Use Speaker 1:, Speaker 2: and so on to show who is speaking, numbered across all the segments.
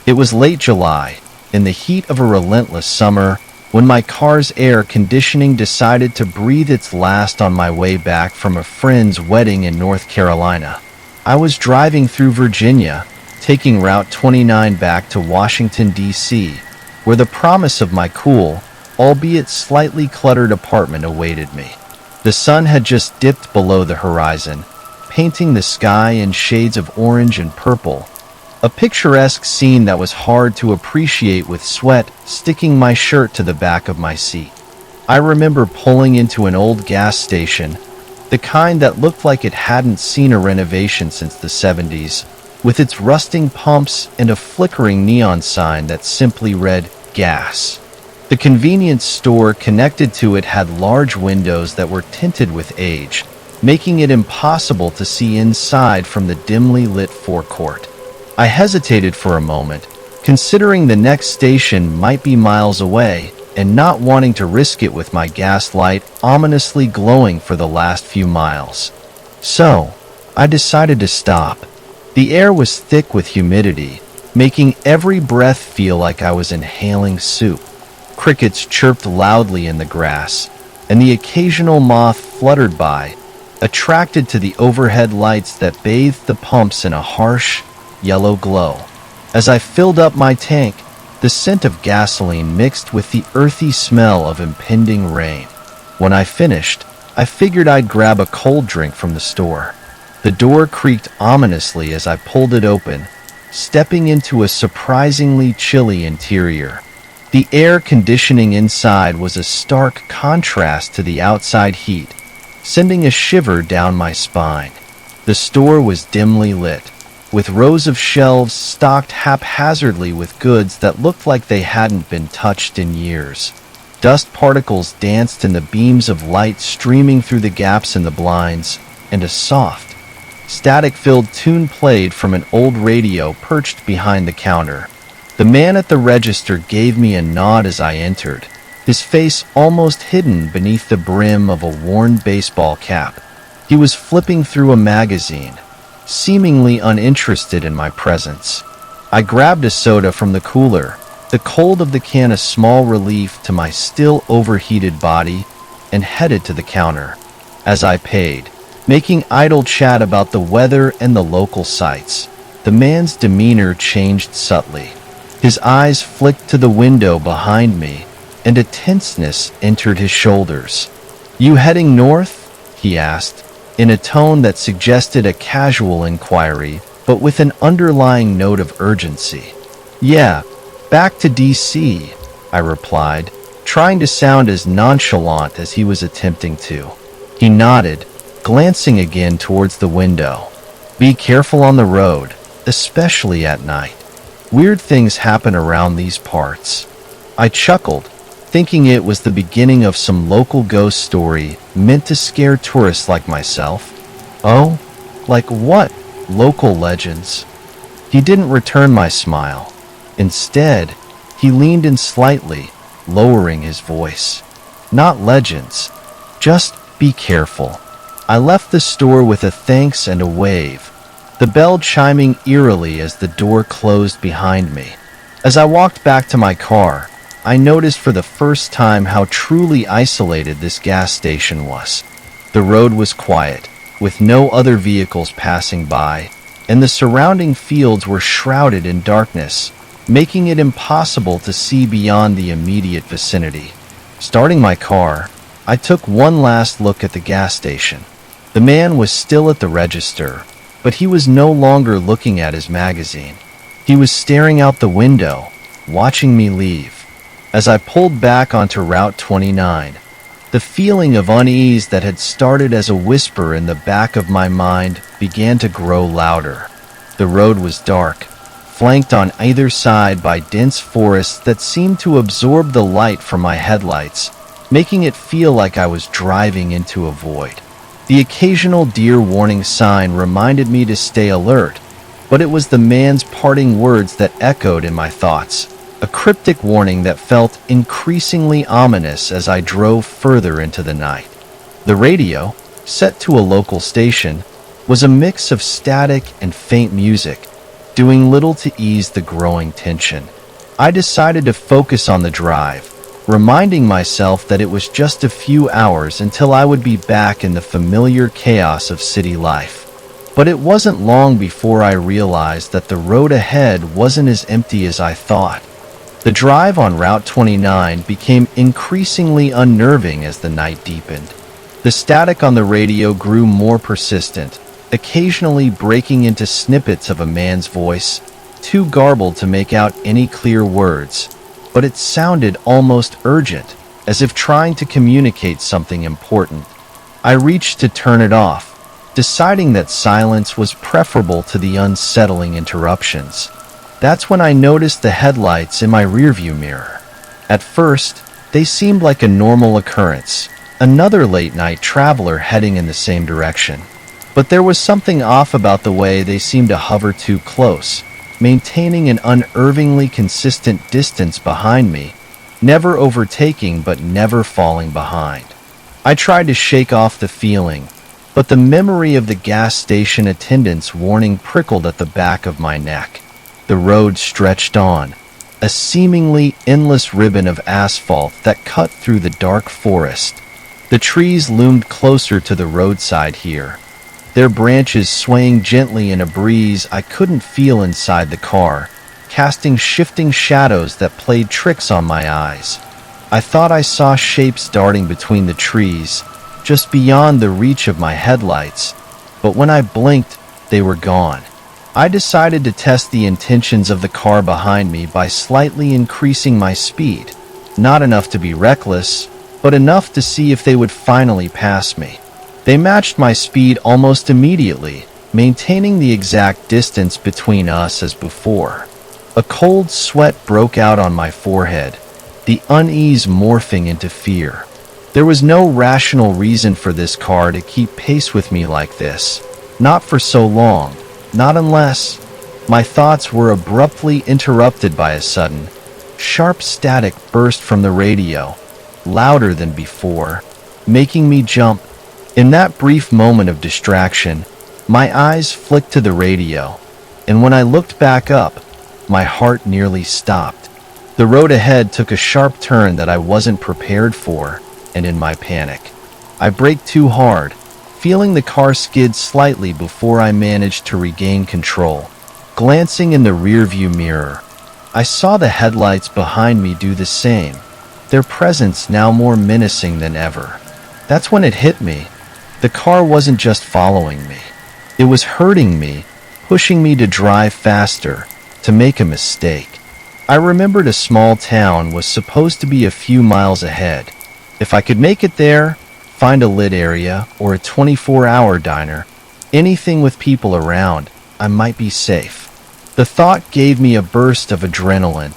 Speaker 1: It was late July, in the heat of a relentless summer, when my car's air conditioning decided to breathe its last on my way back from a friend's wedding in North Carolina. I was driving through Virginia, taking Route 29 back to Washington, D.C., where the promise of my cool, albeit slightly cluttered apartment awaited me. The sun had just dipped below the horizon, painting the sky in shades of orange and purple, a picturesque scene that was hard to appreciate with sweat sticking my shirt to the back of my seat. I remember pulling into an old gas station, the kind that looked like it hadn't seen a renovation since the 70s, with its rusting pumps and a flickering neon sign that simply read, "Gas." The convenience store connected to it had large windows that were tinted with age, making it impossible to see inside from the dimly lit forecourt. I hesitated for a moment, considering the next station might be miles away, and not wanting to risk it with my gas light ominously glowing for the last few miles. So, I decided to stop. The air was thick with humidity, making every breath feel like I was inhaling soup. Crickets chirped loudly in the grass, and the occasional moth fluttered by, attracted to the overhead lights that bathed the pumps in a harsh, yellow glow. As I filled up my tank, the scent of gasoline mixed with the earthy smell of impending rain. When I finished, I figured I'd grab a cold drink from the store. The door creaked ominously as I pulled it open, stepping into a surprisingly chilly interior. The air conditioning inside was a stark contrast to the outside heat, sending a shiver down my spine. The store was dimly lit, with rows of shelves stocked haphazardly with goods that looked like they hadn't been touched in years. Dust particles danced in the beams of light streaming through the gaps in the blinds, and a soft, static-filled tune played from an old radio perched behind the counter. The man at the register gave me a nod as I entered, his face almost hidden beneath the brim of a worn baseball cap. He was flipping through a magazine, seemingly uninterested in my presence. I grabbed a soda from the cooler, the cold of the can a small relief to my still overheated body, and headed to the counter. As I paid, making idle chat about the weather and the local sights, the man's demeanor changed subtly. His eyes flicked to the window behind me, and a tenseness entered his shoulders. "You heading north?" he asked, in a tone that suggested a casual inquiry, but with an underlying note of urgency. "Yeah, back to D.C., I replied, trying to sound as nonchalant as he was attempting to. He nodded, glancing again towards the window. "Be careful on the road, especially at night. Weird things happen around these parts." I chuckled, thinking it was the beginning of some local ghost story meant to scare tourists like myself. "Oh, like what? Local legends?" He didn't return my smile. Instead, he leaned in slightly, lowering his voice. "Not legends. Just be careful." I left the store with a thanks and a wave, the bell chiming eerily as the door closed behind me. As I walked back to my car, I noticed for the first time how truly isolated this gas station was. The road was quiet, with no other vehicles passing by, and the surrounding fields were shrouded in darkness, making it impossible to see beyond the immediate vicinity. Starting my car, I took one last look at the gas station. The man was still at the register, but he was no longer looking at his magazine. He was staring out the window, watching me leave. As I pulled back onto Route 29, the feeling of unease that had started as a whisper in the back of my mind began to grow louder. The road was dark, flanked on either side by dense forests that seemed to absorb the light from my headlights, making it feel like I was driving into a void. The occasional deer warning sign reminded me to stay alert, but it was the man's parting words that echoed in my thoughts, a cryptic warning that felt increasingly ominous as I drove further into the night. The radio, set to a local station, was a mix of static and faint music, doing little to ease the growing tension. I decided to focus on the drive, reminding myself that it was just a few hours until I would be back in the familiar chaos of city life. But it wasn't long before I realized that the road ahead wasn't as empty as I thought. The drive on Route 29 became increasingly unnerving as the night deepened. The static on the radio grew more persistent, occasionally breaking into snippets of a man's voice, too garbled to make out any clear words, but it sounded almost urgent, as if trying to communicate something important. I reached to turn it off, deciding that silence was preferable to the unsettling interruptions. That's when I noticed the headlights in my rearview mirror. At first, they seemed like a normal occurrence, another late-night traveler heading in the same direction. But there was something off about the way they seemed to hover too close, maintaining an unnervingly consistent distance behind me, never overtaking but never falling behind. I tried to shake off the feeling, but the memory of the gas station attendant's warning prickled at the back of my neck. The road stretched on, a seemingly endless ribbon of asphalt that cut through the dark forest. The trees loomed closer to the roadside here, their branches swaying gently in a breeze I couldn't feel inside the car, casting shifting shadows that played tricks on my eyes. I thought I saw shapes darting between the trees, just beyond the reach of my headlights, but when I blinked, they were gone. I decided to test the intentions of the car behind me by slightly increasing my speed, not enough to be reckless, but enough to see if they would finally pass me. They matched my speed almost immediately, maintaining the exact distance between us as before. A cold sweat broke out on my forehead, the unease morphing into fear. There was no rational reason for this car to keep pace with me like this, not for so long, not unless... My thoughts were abruptly interrupted by a sudden, sharp static burst from the radio, louder than before, making me jump. In that brief moment of distraction, my eyes flicked to the radio, and when I looked back up, my heart nearly stopped. The road ahead took a sharp turn that I wasn't prepared for, and in my panic, I braked too hard, feeling the car skid slightly before I managed to regain control. Glancing in the rearview mirror, I saw the headlights behind me do the same, their presence now more menacing than ever. That's when it hit me. The car wasn't just following me. It was hurting me, pushing me to drive faster, to make a mistake. I remembered a small town was supposed to be a few miles ahead. If I could make it there, find a lit area or a 24-hour diner, anything with people around, I might be safe. The thought gave me a burst of adrenaline,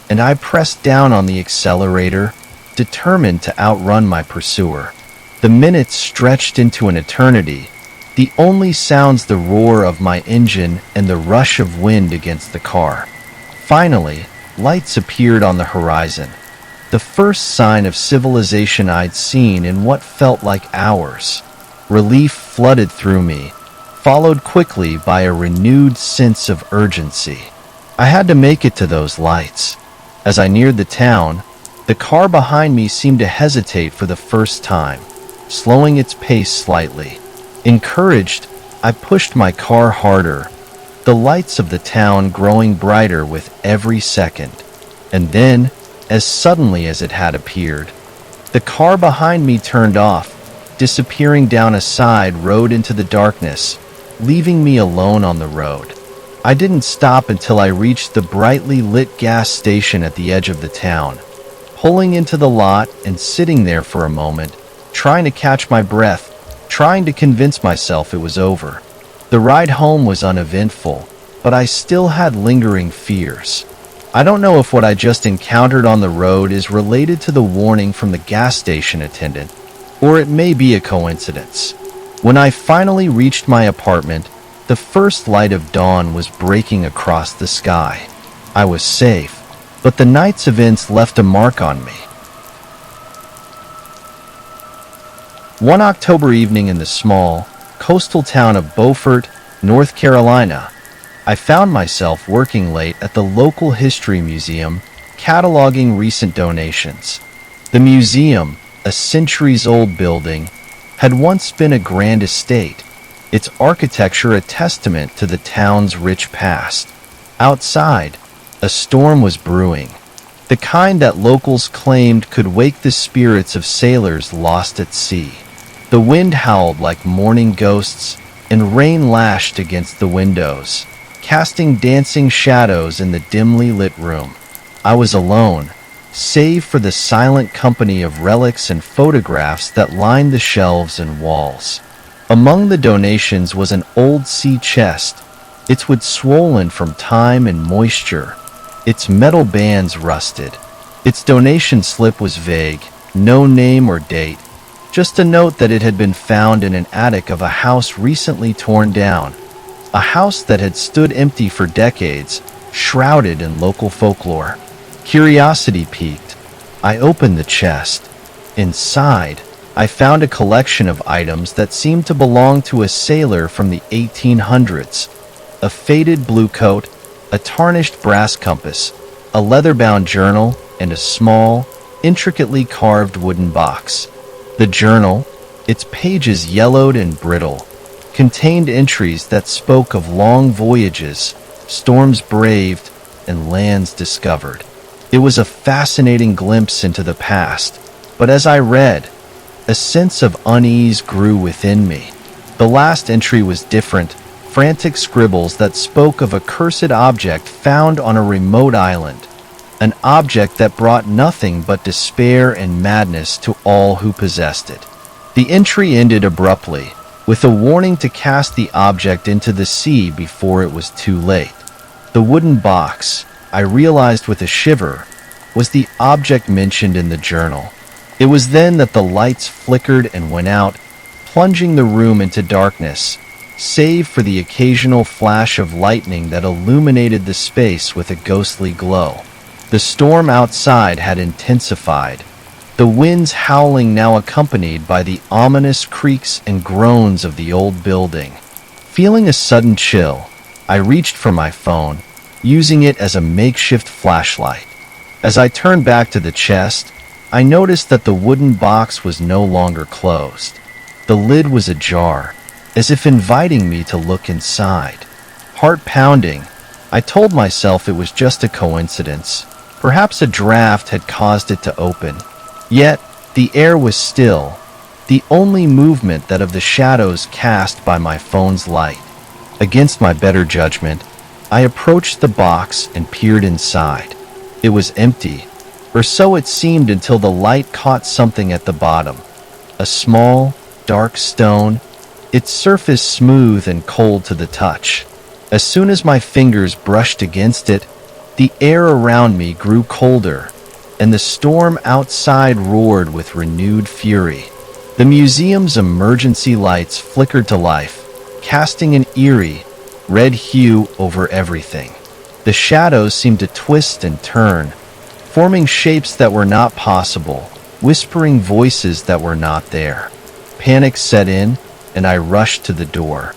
Speaker 1: and I pressed down on the accelerator, determined to outrun my pursuer. The minutes stretched into an eternity, the only sounds the roar of my engine and the rush of wind against the car. Finally, lights appeared on the horizon, the first sign of civilization I'd seen in what felt like hours. Relief flooded through me, followed quickly by a renewed sense of urgency. I had to make it to those lights. As I neared the town, the car behind me seemed to hesitate for the first time, slowing its pace slightly. Encouraged, I pushed my car harder, the lights of the town growing brighter with every second. And then, as suddenly as it had appeared, the car behind me turned off, disappearing down a side road into the darkness, leaving me alone on the road. I didn't stop until I reached the brightly lit gas station at the edge of the town. Pulling into the lot and sitting there for a moment, trying to catch my breath, trying to convince myself it was over. The ride home was uneventful, but I still had lingering fears. I don't know if what I just encountered on the road is related to the warning from the gas station attendant, or it may be a coincidence. When I finally reached my apartment, the first light of dawn was breaking across the sky. I was safe, but the night's events left a mark on me. One October evening in the small, coastal town of Beaufort, North Carolina, I found myself working late at the local history museum, cataloging recent donations. The museum, a centuries-old building, had once been a grand estate, its architecture a testament to the town's rich past. Outside, a storm was brewing, the kind that locals claimed could wake the spirits of sailors lost at sea. The wind howled like mourning ghosts, and rain lashed against the windows, casting dancing shadows in the dimly lit room. I was alone, save for the silent company of relics and photographs that lined the shelves and walls. Among the donations was an old sea chest, its wood swollen from time and moisture, its metal bands rusted. Its donation slip was vague, no name or date, just a note that it had been found in an attic of a house recently torn down, a house that had stood empty for decades, shrouded in local folklore. Curiosity piqued. I opened the chest. Inside, I found a collection of items that seemed to belong to a sailor from the 1800s. A faded blue coat, a tarnished brass compass, a leather-bound journal, and a small, intricately carved wooden box. The journal, its pages yellowed and brittle, contained entries that spoke of long voyages, storms braved, and lands discovered. It was a fascinating glimpse into the past, but as I read, a sense of unease grew within me. The last entry was different, frantic scribbles that spoke of a cursed object found on a remote island, an object that brought nothing but despair and madness to all who possessed it. The entry ended abruptly, with a warning to cast the object into the sea before it was too late. The wooden box, I realized with a shiver, was the object mentioned in the journal. It was then that the lights flickered and went out, plunging the room into darkness, save for the occasional flash of lightning that illuminated the space with a ghostly glow. The storm outside had intensified, the winds howling now accompanied by the ominous creaks and groans of the old building. Feeling a sudden chill, I reached for my phone, using it as a makeshift flashlight. As I turned back to the chest, I noticed that the wooden box was no longer closed. The lid was ajar, as if inviting me to look inside. Heart pounding, I told myself it was just a coincidence. Perhaps a draft had caused it to open. Yet, the air was still, the only movement that of the shadows cast by my phone's light. Against my better judgment, I approached the box and peered inside. It was empty, or so it seemed until the light caught something at the bottom. A small, dark stone, its surface smooth and cold to the touch. As soon as my fingers brushed against it, the air around me grew colder, and the storm outside roared with renewed fury. The museum's emergency lights flickered to life, casting an eerie, red hue over everything. The shadows seemed to twist and turn, forming shapes that were not possible, whispering voices that were not there. Panic set in, and I rushed to the door,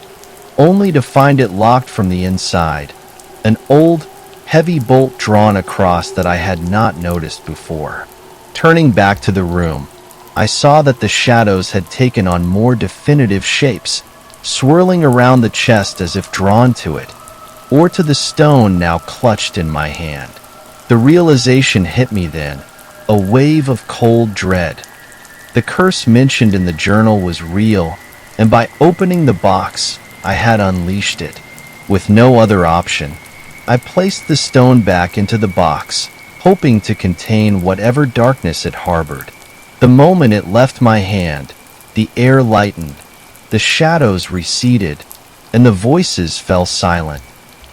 Speaker 1: only to find it locked from the inside, an old, heavy bolt drawn across that I had not noticed before. Turning back to the room, I saw that the shadows had taken on more definitive shapes, swirling around the chest as if drawn to it, or to the stone now clutched in my hand. The realization hit me then, a wave of cold dread. The curse mentioned in the journal was real, and by opening the box, I had unleashed it. With no other option, I placed the stone back into the box, hoping to contain whatever darkness it harbored. The moment it left my hand, the air lightened, the shadows receded, and the voices fell silent.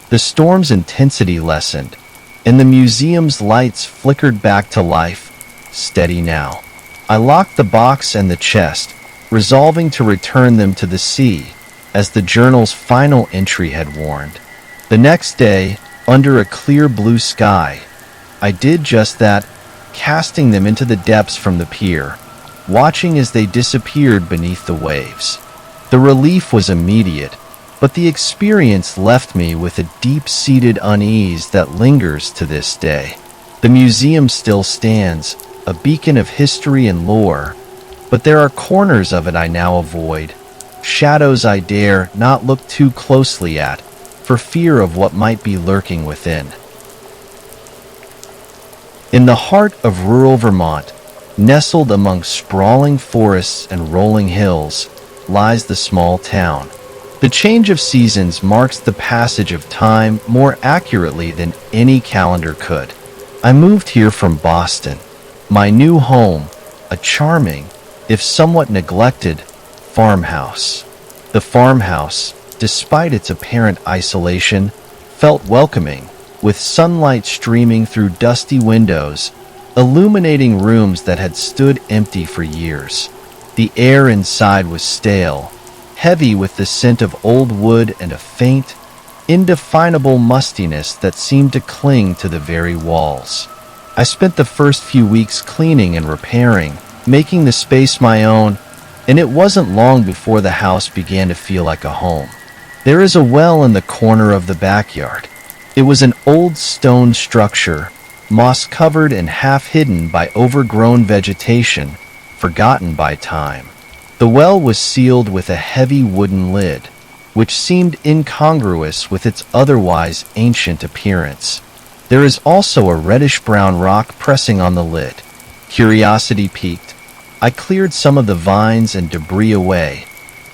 Speaker 1: The storm's intensity lessened, and the museum's lights flickered back to life, steady now. I locked the box and the chest, resolving to return them to the sea, as the journal's final entry had warned. The next day, under a clear blue sky, I did just that, casting them into the depths from the pier, watching as they disappeared beneath the waves. The relief was immediate. but the experience left me with a deep-seated unease that lingers to this day. The museum still stands, a beacon of history and lore, but there are corners of it I now avoid, shadows I dare not look too closely at, for fear of what might be lurking within. In the heart of rural Vermont, nestled among sprawling forests and rolling hills, lies the small town. The change of seasons marks the passage of time more accurately than any calendar could. I moved here from Boston, my new home, a charming, if somewhat neglected, farmhouse. The farmhouse, despite its apparent isolation, felt welcoming, with sunlight streaming through dusty windows, illuminating rooms that had stood empty for years. The air inside was stale, heavy with the scent of old wood and a faint, indefinable mustiness that seemed to cling to the very walls. I spent the first few weeks cleaning and repairing, making the space my own, and it wasn't long before the house began to feel like a home. There is a well in the corner of the backyard. It was an old stone structure, moss-covered and half-hidden by overgrown vegetation, forgotten by time. The well was sealed with a heavy wooden lid, which seemed incongruous with its otherwise ancient appearance. There is also a reddish-brown rock pressing on the lid. Curiosity piqued. I cleared some of the vines and debris away,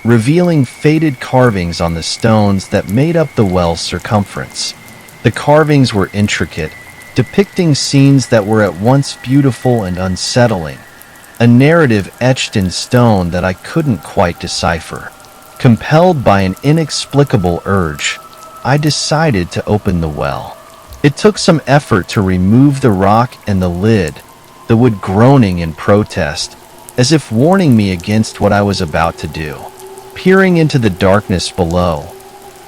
Speaker 1: revealing faded carvings on the stones that made up the well's circumference. The carvings were intricate, depicting scenes that were at once beautiful and unsettling, a narrative etched in stone that I couldn't quite decipher. Compelled by an inexplicable urge, I decided to open the well. It took some effort to remove the rock and the lid, the wood groaning in protest, as if warning me against what I was about to do. Peering into the darkness below,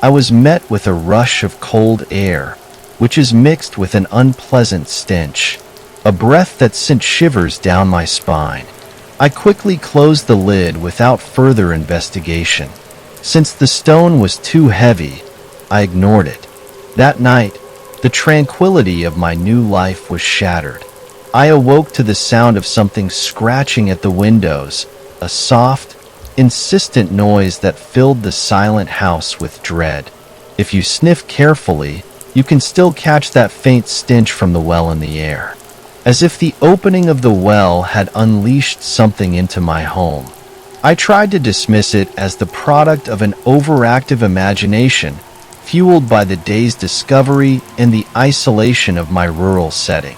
Speaker 1: I was met with a rush of cold air, which is mixed with an unpleasant stench, a breath that sent shivers down my spine. I quickly closed the lid without further investigation. Since the stone was too heavy, I ignored it. That night, the tranquility of my new life was shattered. I awoke to the sound of something scratching at the windows, a soft, insistent noise that filled the silent house with dread. If you sniff carefully, you can still catch that faint stench from the well in the air, as if the opening of the well had unleashed something into my home. I tried to dismiss it as the product of an overactive imagination, fueled by the day's discovery and the isolation of my rural setting.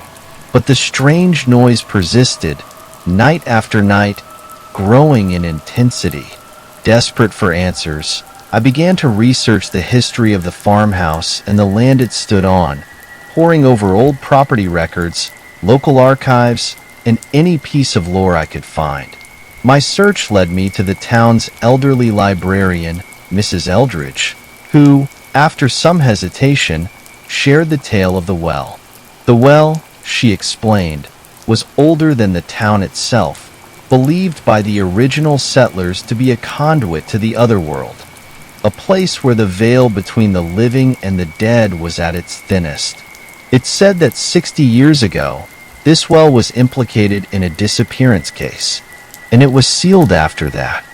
Speaker 1: But the strange noise persisted, night after night, growing in intensity. Desperate for answers, I began to research the history of the farmhouse and the land it stood on, poring over old property records, local archives, and any piece of lore I could find. My search led me to the town's elderly librarian, Mrs. Eldridge, who, after some hesitation, shared the tale of the well. The well, she explained, was older than the town itself, believed by the original settlers to be a conduit to the otherworld, a place where the veil between the living and the dead was at its thinnest. It's said that 60 years ago, this well was implicated in a disappearance case, and it was sealed after that.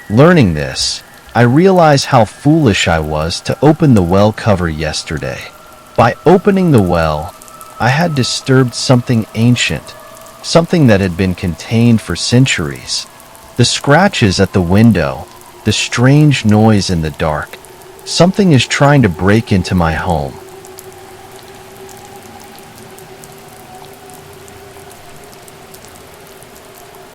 Speaker 1: Learning this, I realized how foolish I was to open the well cover yesterday. By opening the well, I had disturbed something ancient, something that had been contained for centuries. The scratches at the window, the strange noise in the dark. Something is trying to break into my home.